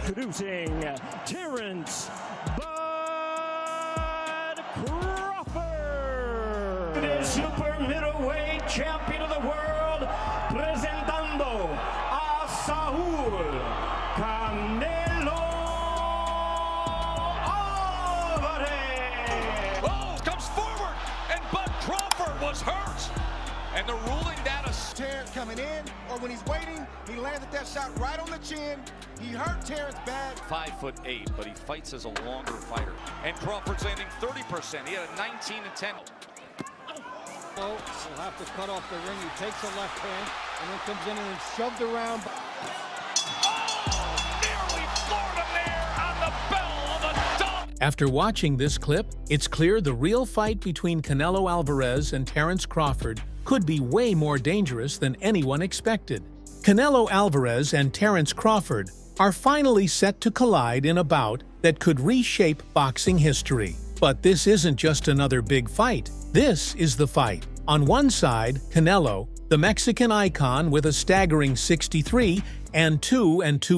Introducing Terence "Bud" Crawford, the super middleweight champion of the world, presentando a Saúl Canelo Alvarez. Oh, comes forward, and Bud Crawford was hurt. And the ruling that Terence coming in, or when he's waiting, he landed that shot right on the chin. He hurt Terence bad. 5'8", but he fights as a longer fighter. And Crawford's landing 30%. He had a 19-10. He'll have to cut off the ring. He takes the left hand and then comes in and shoved around. Oh, nearly floored him there on the bell of the dome. After watching this clip, it's clear the real fight between Canelo Alvarez and Terence Crawford could be way more dangerous than anyone expected. Canelo Alvarez and Terence Crawford are finally set to collide in a bout that could reshape boxing history. But this isn't just another big fight. This is the fight. On one side, Canelo, the Mexican icon with a staggering 63-2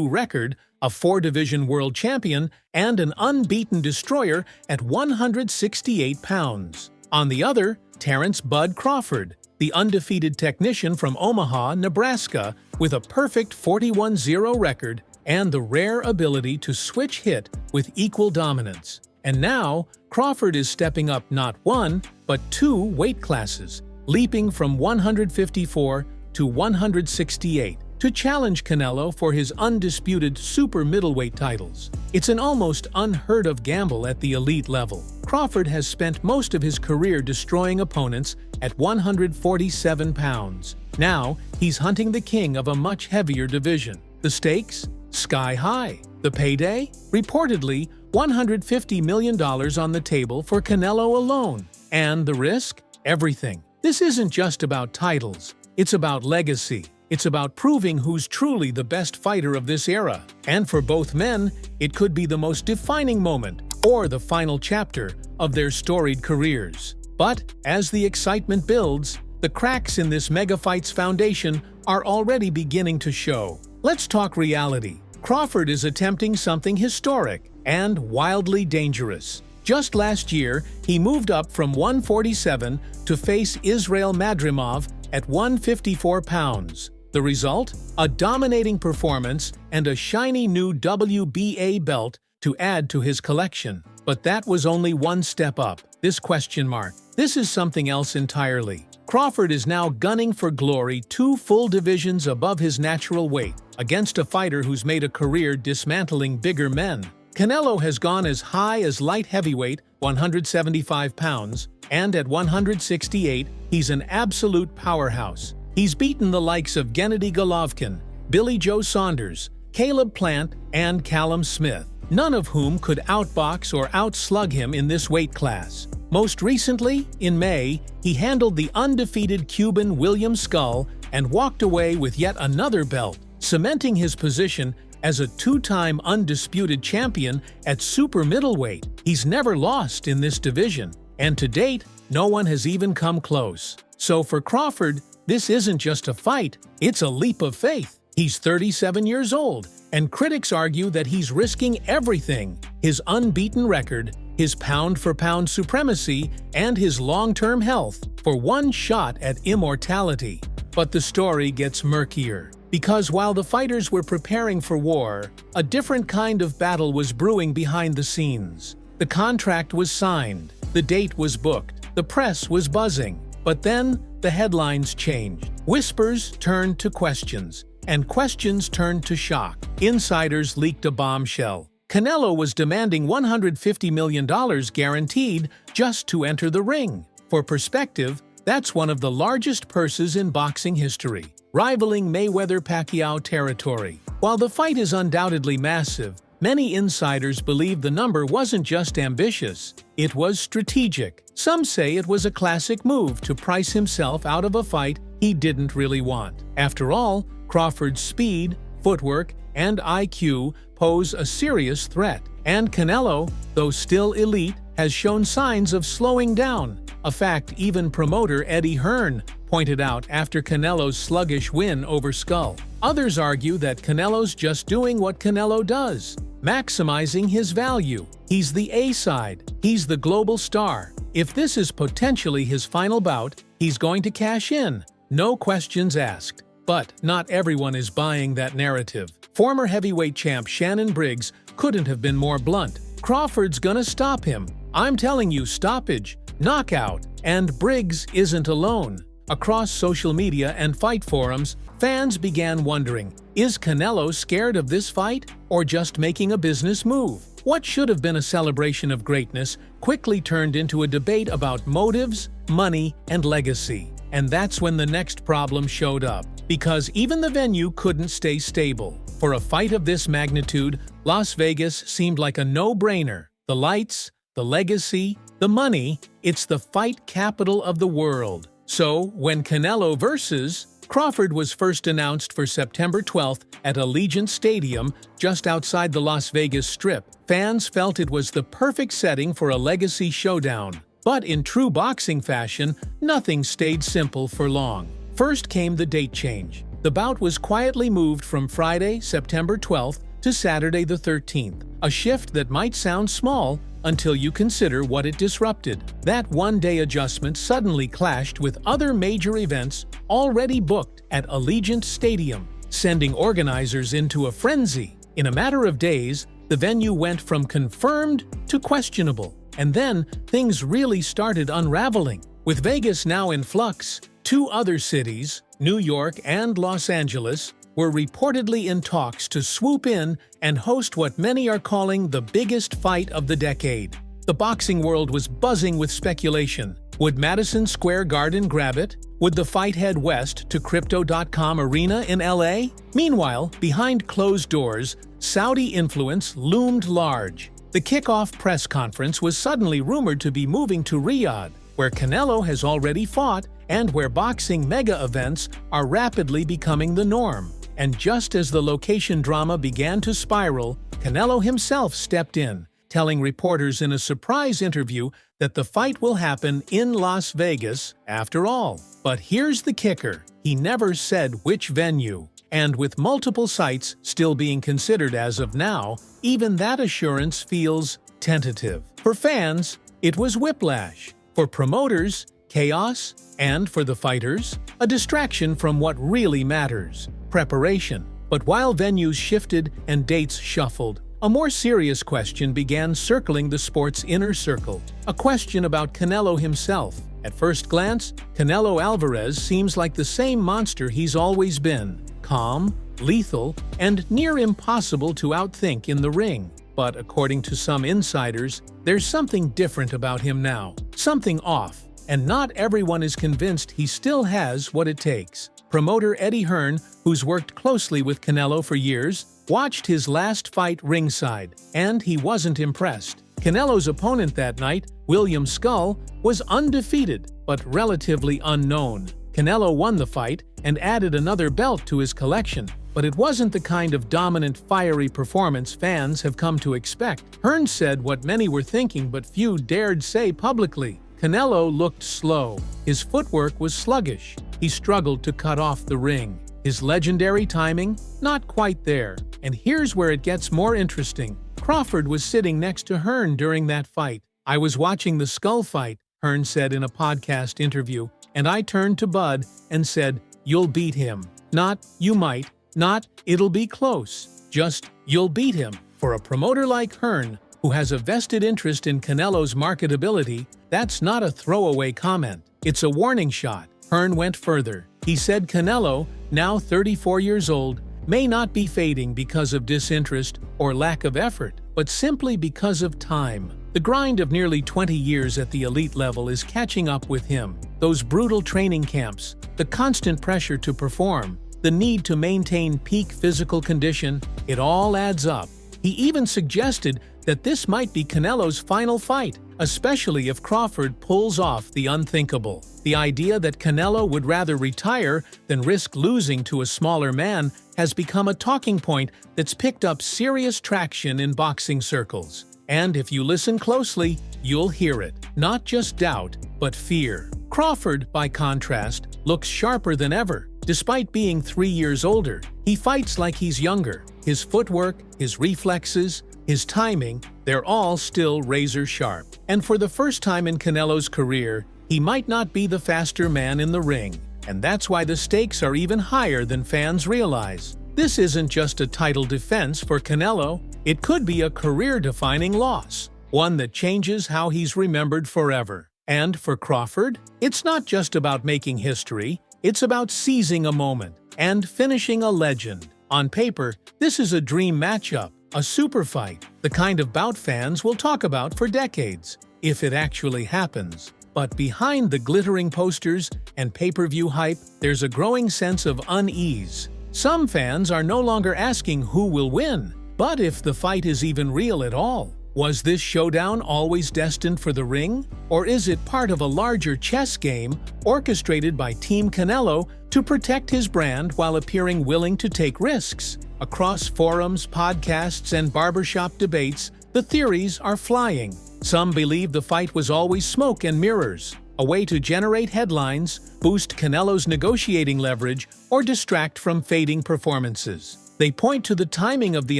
record, a 4-division world champion, and an unbeaten destroyer at 168 pounds. On the other, Terence "Bud" Crawford, the undefeated technician from Omaha, Nebraska, with a perfect 41-0 record and the rare ability to switch hit with equal dominance. And now, Crawford is stepping up not one, but 2 weight classes, leaping from 154 to 168, to challenge Canelo for his undisputed super middleweight titles. It's an almost unheard-of gamble at the elite level. Crawford has spent most of his career destroying opponents at 147 pounds. Now, he's hunting the king of a much heavier division. The stakes? Sky high. The payday? Reportedly, $150 million on the table for Canelo alone. And the risk? Everything. This isn't just about titles. It's about legacy. It's about proving who's truly the best fighter of this era. And for both men, it could be the most defining moment, or the final chapter, of their storied careers. But as the excitement builds, the cracks in this mega-fight's foundation are already beginning to show. Let's talk reality. Crawford is attempting something historic and wildly dangerous. Just last year, he moved up from 147 to face Israil Madrimov at 154 pounds. The result? A dominating performance and a shiny new WBA belt to add to his collection. But that was only one step up. This question mark. This is something else entirely. Crawford is now gunning for glory 2 full divisions above his natural weight, against a fighter who's made a career dismantling bigger men. Canelo has gone as high as light heavyweight, 175 pounds, and at 168, he's an absolute powerhouse. He's beaten the likes of Gennady Golovkin, Billy Joe Saunders, Caleb Plant, and Callum Smith, none of whom could outbox or outslug him in this weight class. Most recently, in May, he handled the undefeated Cuban William Skull and walked away with yet another belt, cementing his position as a 2-time undisputed champion at super middleweight. He's never lost in this division, and to date, no one has even come close. So for Crawford, this isn't just a fight, it's a leap of faith. He's 37 years old, and critics argue that he's risking everything: his unbeaten record, his pound-for-pound supremacy, and his long-term health for one shot at immortality. But the story gets murkier. Because while the fighters were preparing for war, a different kind of battle was brewing behind the scenes. The contract was signed, the date was booked, the press was buzzing. But then, the headlines changed. Whispers turned to questions, and questions turned to shock. Insiders leaked a bombshell. Canelo was demanding $150 million guaranteed just to enter the ring. For perspective, that's one of the largest purses in boxing history, rivaling Mayweather-Pacquiao territory. While the fight is undoubtedly massive, many insiders believe the number wasn't just ambitious, it was strategic. Some say it was a classic move to price himself out of a fight he didn't really want. After all, Crawford's speed, footwork, and IQ pose a serious threat. And Canelo, though still elite, has shown signs of slowing down, a fact even promoter Eddie Hearn pointed out after Canelo's sluggish win over Skull. Others argue that Canelo's just doing what Canelo does, maximizing his value. He's the A-side. He's the global star. If this is potentially his final bout, he's going to cash in. No questions asked. But not everyone is buying that narrative. Former heavyweight champ Shannon Briggs couldn't have been more blunt. Crawford's gonna stop him. I'm telling you, stoppage, knockout, and Briggs isn't alone. Across social media and fight forums, fans began wondering, is Canelo scared of this fight or just making a business move? What should have been a celebration of greatness quickly turned into a debate about motives, money, and legacy. And that's when the next problem showed up, because even the venue couldn't stay stable. For a fight of this magnitude, Las Vegas seemed like a no-brainer. The lights, the legacy, the money, it's the fight capital of the world. So, when Canelo versus Crawford was first announced for September 12th at Allegiant Stadium just outside the Las Vegas Strip, fans felt it was the perfect setting for a legacy showdown. But in true boxing fashion, nothing stayed simple for long. First came the date change. The bout was quietly moved from Friday, September 12th to Saturday the 13th, a shift that might sound small until you consider what it disrupted. That one-day adjustment suddenly clashed with other major events already booked at Allegiant Stadium, sending organizers into a frenzy. In a matter of days, the venue went from confirmed to questionable. And then, things really started unraveling. With Vegas now in flux, two other cities, New York and Los Angeles, were reportedly in talks to swoop in and host what many are calling the biggest fight of the decade. The boxing world was buzzing with speculation. Would Madison Square Garden grab it? Would the fight head west to Crypto.com Arena in LA? Meanwhile, behind closed doors, Saudi influence loomed large. The kickoff press conference was suddenly rumored to be moving to Riyadh, where Canelo has already fought and where boxing mega events are rapidly becoming the norm. And just as the location drama began to spiral, Canelo himself stepped in, telling reporters in a surprise interview that the fight will happen in Las Vegas after all. But here's the kicker: he never said which venue. And with multiple sites still being considered as of now, even that assurance feels tentative. For fans, it was whiplash. For promoters, chaos. And for the fighters, a distraction from what really matters: preparation. But while venues shifted and dates shuffled, a more serious question began circling the sport's inner circle. A question about Canelo himself. At first glance, Canelo Alvarez seems like the same monster he's always been. Calm, lethal, and near impossible to outthink in the ring. But according to some insiders, there's something different about him now. Something off. And not everyone is convinced he still has what it takes. Promoter Eddie Hearn, who's worked closely with Canelo for years, watched his last fight ringside, and he wasn't impressed. Canelo's opponent that night, William Skull, was undefeated, but relatively unknown. Canelo won the fight and added another belt to his collection, but it wasn't the kind of dominant, fiery performance fans have come to expect. Hearn said what many were thinking but few dared say publicly. Canelo looked slow. His footwork was sluggish. He struggled to cut off the ring. His legendary timing? Not quite there. And here's where it gets more interesting. Crawford was sitting next to Hearn during that fight. "I was watching the Skull fight," Hearn said in a podcast interview, "and I turned to Bud and said, 'You'll beat him.' Not, 'you might,' not, 'it'll be close.' Just, 'you'll beat him.' For a promoter like Hearn, who has a vested interest in Canelo's marketability, that's not a throwaway comment. It's a warning shot. Hearn went further. He said Canelo, now 34 years old, may not be fading because of disinterest or lack of effort, but simply because of time. The grind of nearly 20 years at the elite level is catching up with him. Those brutal training camps, the constant pressure to perform, the need to maintain peak physical condition, it all adds up. He even suggested that this might be Canelo's final fight, especially if Crawford pulls off the unthinkable. The idea that Canelo would rather retire than risk losing to a smaller man has become a talking point that's picked up serious traction in boxing circles. And if you listen closely, you'll hear it. Not just doubt, but fear. Crawford, by contrast, looks sharper than ever. Despite being 3 years older, he fights like he's younger. His footwork, his reflexes, his timing, they're all still razor sharp. And for the first time in Canelo's career, he might not be the faster man in the ring. And that's why the stakes are even higher than fans realize. This isn't just a title defense for Canelo, it could be a career-defining loss, one that changes how he's remembered forever. And for Crawford, it's not just about making history, it's about seizing a moment and finishing a legend. On paper, this is a dream matchup, a super fight, the kind of bout fans will talk about for decades, if it actually happens. But behind the glittering posters and pay-per-view hype, there's a growing sense of unease. Some fans are no longer asking who will win, but if the fight is even real at all. Was this showdown always destined for the ring? Or is it part of a larger chess game orchestrated by Team Canelo to protect his brand while appearing willing to take risks? Across forums, podcasts, and barbershop debates, the theories are flying. Some believe the fight was always smoke and mirrors, a way to generate headlines, boost Canelo's negotiating leverage, or distract from fading performances. They point to the timing of the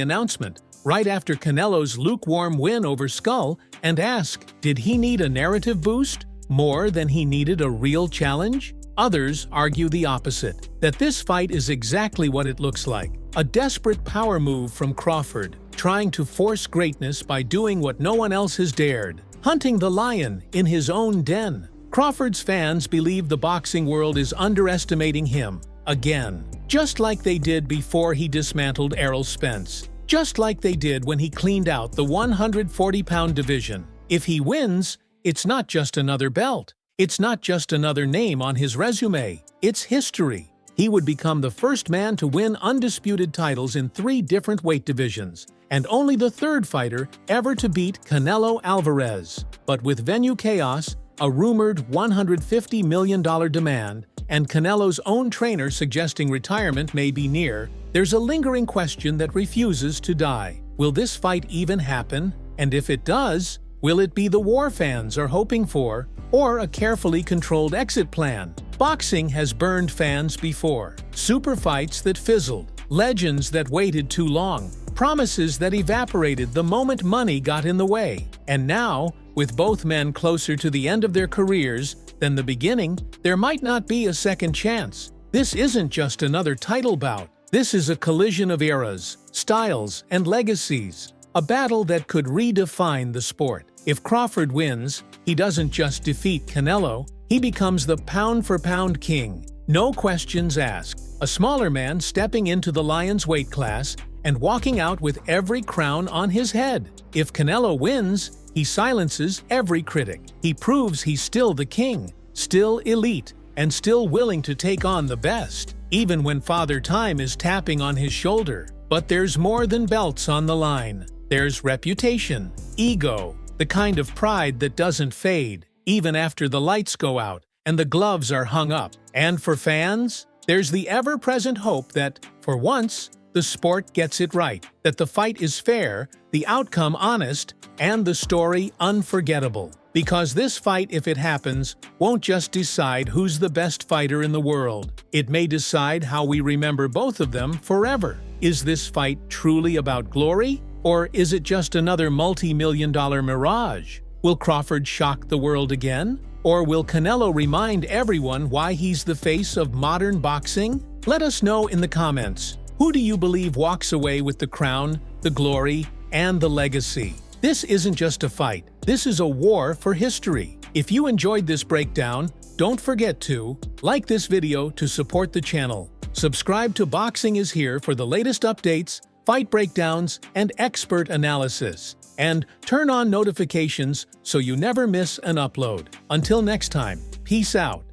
announcement, right after Canelo's lukewarm win over Skull, and ask, did he need a narrative boost more than he needed a real challenge? Others argue the opposite, that this fight is exactly what it looks like, a desperate power move from Crawford, trying to force greatness by doing what no one else has dared, hunting the lion in his own den. Crawford's fans believe the boxing world is underestimating him, again, just like they did before he dismantled Errol Spence. Just like they did when he cleaned out the 140-pound division. If he wins, it's not just another belt. It's not just another name on his resume. It's history. He would become the first man to win undisputed titles in 3 different weight divisions, and only the 3rd fighter ever to beat Canelo Alvarez. But with venue chaos, a rumored $150 million demand, and Canelo's own trainer suggesting retirement may be near, there's a lingering question that refuses to die. Will this fight even happen? And if it does, will it be the war fans are hoping for, or a carefully controlled exit plan? Boxing has burned fans before. Super fights that fizzled, legends that waited too long, promises that evaporated the moment money got in the way. And now, with both men closer to the end of their careers than the beginning, there might not be a second chance. This isn't just another title bout. This is a collision of eras, styles, and legacies. A battle that could redefine the sport. If Crawford wins, he doesn't just defeat Canelo, he becomes the pound-for-pound king. No questions asked. A smaller man stepping into the Lion's weight class and walking out with every crown on his head. If Canelo wins, he silences every critic. He proves he's still the king, still elite, and still willing to take on the best, even when Father Time is tapping on his shoulder. But there's more than belts on the line. There's reputation, ego, the kind of pride that doesn't fade, even after the lights go out and the gloves are hung up. And for fans, there's the ever-present hope that, for once, the sport gets it right, that the fight is fair, the outcome honest, and the story unforgettable. Because this fight, if it happens, won't just decide who's the best fighter in the world. It may decide how we remember both of them forever. Is this fight truly about glory? Or is it just another multi-million-dollar mirage? Will Crawford shock the world again? Or will Canelo remind everyone why he's the face of modern boxing? Let us know in the comments. Who do you believe walks away with the crown, the glory, and the legacy? This isn't just a fight. This is a war for history. If you enjoyed this breakdown, don't forget to like this video to support the channel. Subscribe to Boxing is Here for the latest updates, fight breakdowns, and expert analysis. And turn on notifications so you never miss an upload. Until next time, peace out.